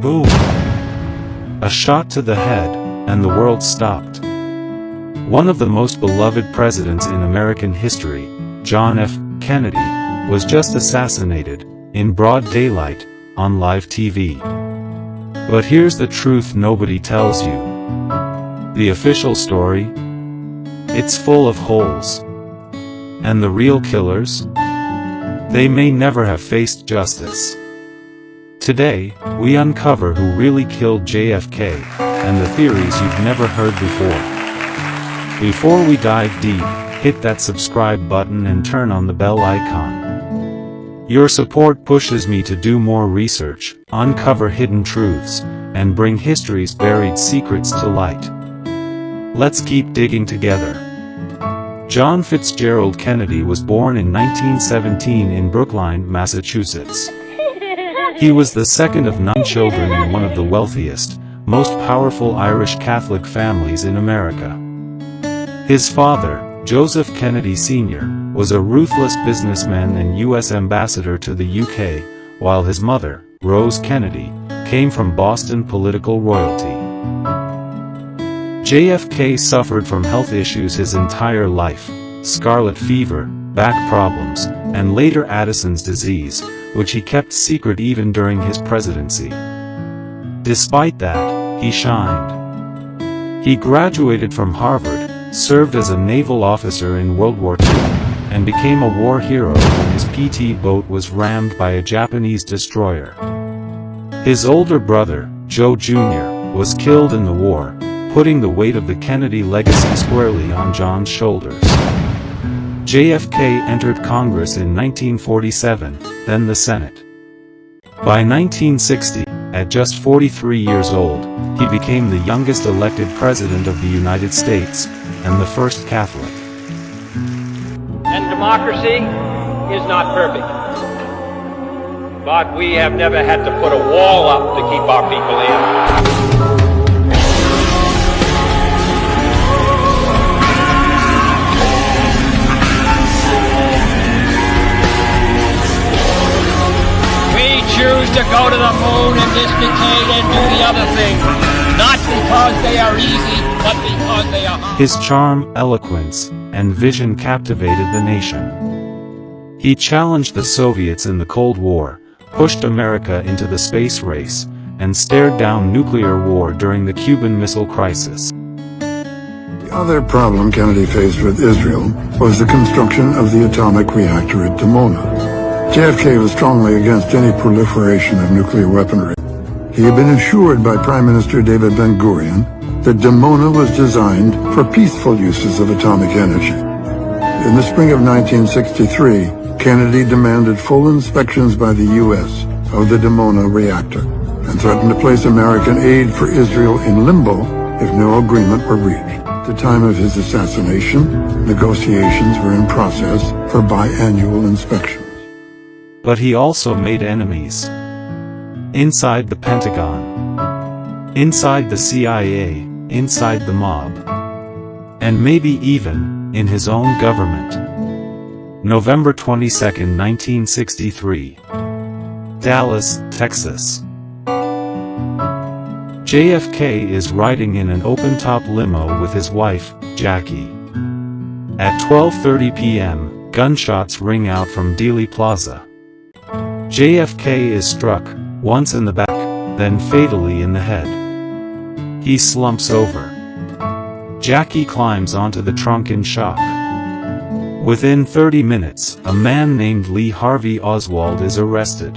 Boom! A shot to the head, and the world stopped. One of the most beloved presidents in American history, John F. Kennedy, was just assassinated, in broad daylight, on live TV. But here's the truth nobody tells you. The official story? It's full of holes. And the real killers? They may never have faced justice. Today, we uncover who really killed JFK, and the theories you've never heard before. Before we dive deep, hit that subscribe button and turn on the bell icon. Your support pushes me to do more research, uncover hidden truths, and bring history's buried secrets to light. Let's keep digging together. John Fitzgerald Kennedy was born in 1917 in Brookline, Massachusetts. He was the second of 9 children in one of the wealthiest, most powerful Irish Catholic families in America. His father, Joseph Kennedy Sr., was a ruthless businessman and U.S. ambassador to the UK, while his mother, Rose Kennedy, came from Boston political royalty. JFK suffered from health issues his entire life: scarlet fever, back problems, and later Addison's disease, which he kept secret even during his presidency. Despite that, he shined. He graduated from Harvard, served as a naval officer in World War II, and became a war hero when his PT boat was rammed by a Japanese destroyer. His older brother, Joe Jr., was killed in the war, putting the weight of the Kennedy legacy squarely on John's shoulders. JFK entered Congress in 1947, then the Senate. By 1960, at just 43 years old, he became the youngest elected president of the United States, and the first Catholic. And democracy is not perfect. But we have never had to put a wall up to keep our people in. Choose to go to the moon in this decade and do the other thing, not because they are easy, but because they are hard. His charm, eloquence, and vision captivated the nation. He challenged the Soviets in the Cold War, pushed America into the space race, and stared down nuclear war during the Cuban Missile Crisis. The other problem Kennedy faced with Israel was the construction of the atomic reactor at Dimona. JFK was strongly against any proliferation of nuclear weaponry. He had been assured by Prime Minister David Ben-Gurion that Dimona was designed for peaceful uses of atomic energy. In the spring of 1963, Kennedy demanded full inspections by the U.S. of the Dimona reactor and threatened to place American aid for Israel in limbo if no agreement were reached. At the time of his assassination, negotiations were in process for biannual inspections. But he also made enemies. Inside the Pentagon. Inside the CIA, inside the mob. And maybe even, in his own government. November 22, 1963. Dallas, Texas. JFK is riding in an open-top limo with his wife, Jackie. At 12:30 p.m., gunshots ring out from Dealey Plaza. JFK is struck, once in the back, then fatally in the head. He slumps over. Jackie climbs onto the trunk in shock. Within 30 minutes, a man named Lee Harvey Oswald is arrested.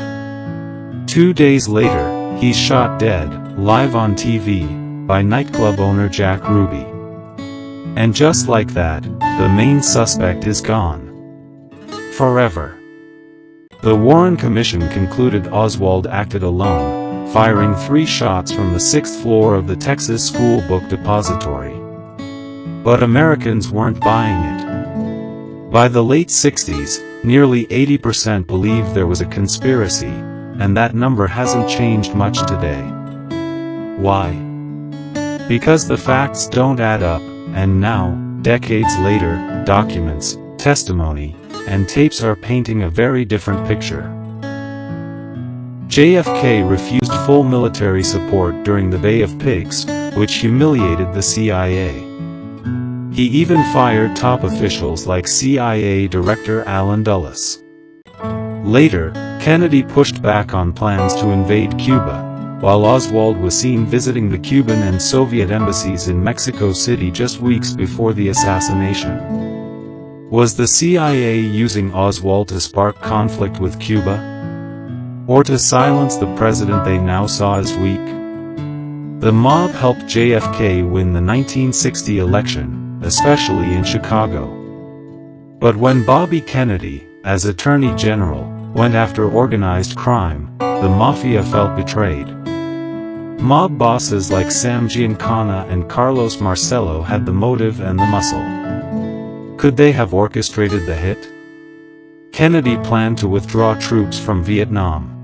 2 days later, he's shot dead, live on TV, by nightclub owner Jack Ruby. And just like that, the main suspect is gone. Forever. The Warren Commission concluded Oswald acted alone, firing 3 shots from the 6th floor of the Texas School Book Depository. But Americans weren't buying it. By the late 60s, nearly 80% believed there was a conspiracy, and that number hasn't changed much today. Why? Because the facts don't add up, and now, decades later, documents, testimony, and tapes are painting a very different picture. JFK refused full military support during the Bay of Pigs, which humiliated the CIA. He even fired top officials like CIA Director Allen Dulles. Later, Kennedy pushed back on plans to invade Cuba, while Oswald was seen visiting the Cuban and Soviet embassies in Mexico City just weeks before the assassination. Was the CIA using Oswald to spark conflict with Cuba? Or to silence the president they now saw as weak? The mob helped JFK win the 1960 election, especially in Chicago. But when Bobby Kennedy, as Attorney General, went after organized crime, the Mafia felt betrayed. Mob bosses like Sam Giancana and Carlos Marcello had the motive and the muscle. Could they have orchestrated the hit? Kennedy planned to withdraw troops from Vietnam.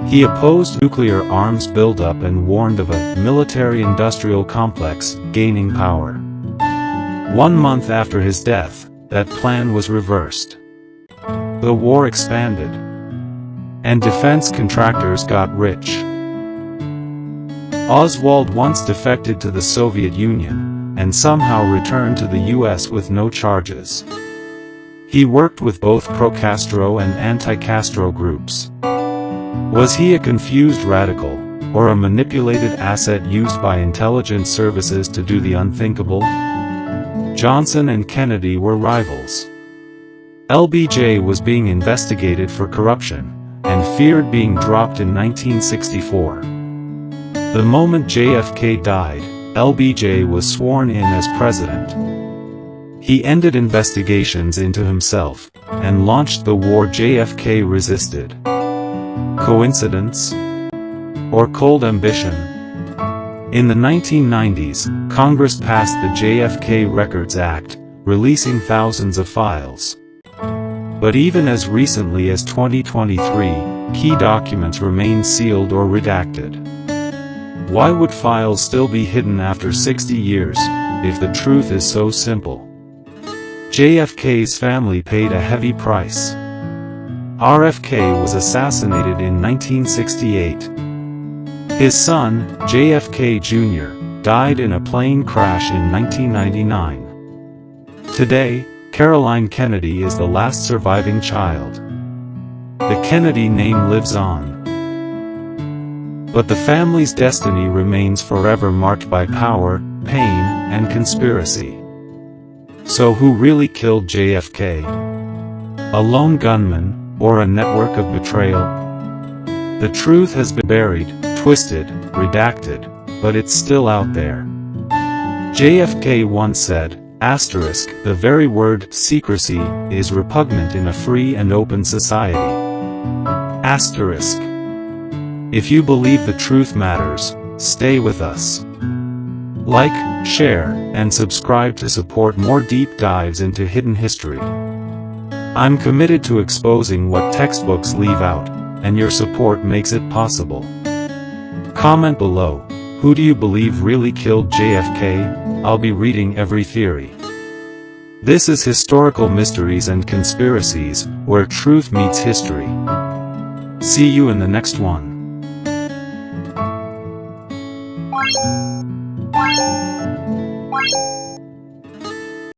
He opposed nuclear arms buildup and warned of a military-industrial complex gaining power. 1 month after his death, that plan was reversed. The war expanded, and defense contractors got rich. Oswald once defected to the Soviet Union, and somehow returned to the US with no charges. He worked with both pro-Castro and anti-Castro groups. Was he a confused radical, or a manipulated asset used by intelligence services to do the unthinkable? Johnson and Kennedy were rivals. LBJ was being investigated for corruption, and feared being dropped in 1964. The moment JFK died, LBJ was sworn in as president. He ended investigations into himself, and launched the war JFK resisted. Coincidence? Or cold ambition? In the 1990s, Congress passed the JFK Records Act, releasing thousands of files. But even as recently as 2023, key documents remain sealed or redacted. Why would files still be hidden after 60 years, if the truth is so simple? JFK's family paid a heavy price. RFK was assassinated in 1968. His son, JFK Jr., died in a plane crash in 1999. Today, Caroline Kennedy is the last surviving child. The Kennedy name lives on. But the family's destiny remains forever marked by power, pain, and conspiracy. So who really killed JFK? A lone gunman, or a network of betrayal? The truth has been buried, twisted, redacted, but it's still out there. JFK once said, asterisk, the very word secrecy is repugnant in a free and open society. Asterisk. If you believe the truth matters, stay with us. Like, share, and subscribe to support more deep dives into hidden history. I'm committed to exposing what textbooks leave out, and your support makes it possible. Comment below, who do you believe really killed JFK? I'll be reading every theory. This is Historical Mysteries and Conspiracies, where truth meets history. See you in the next one.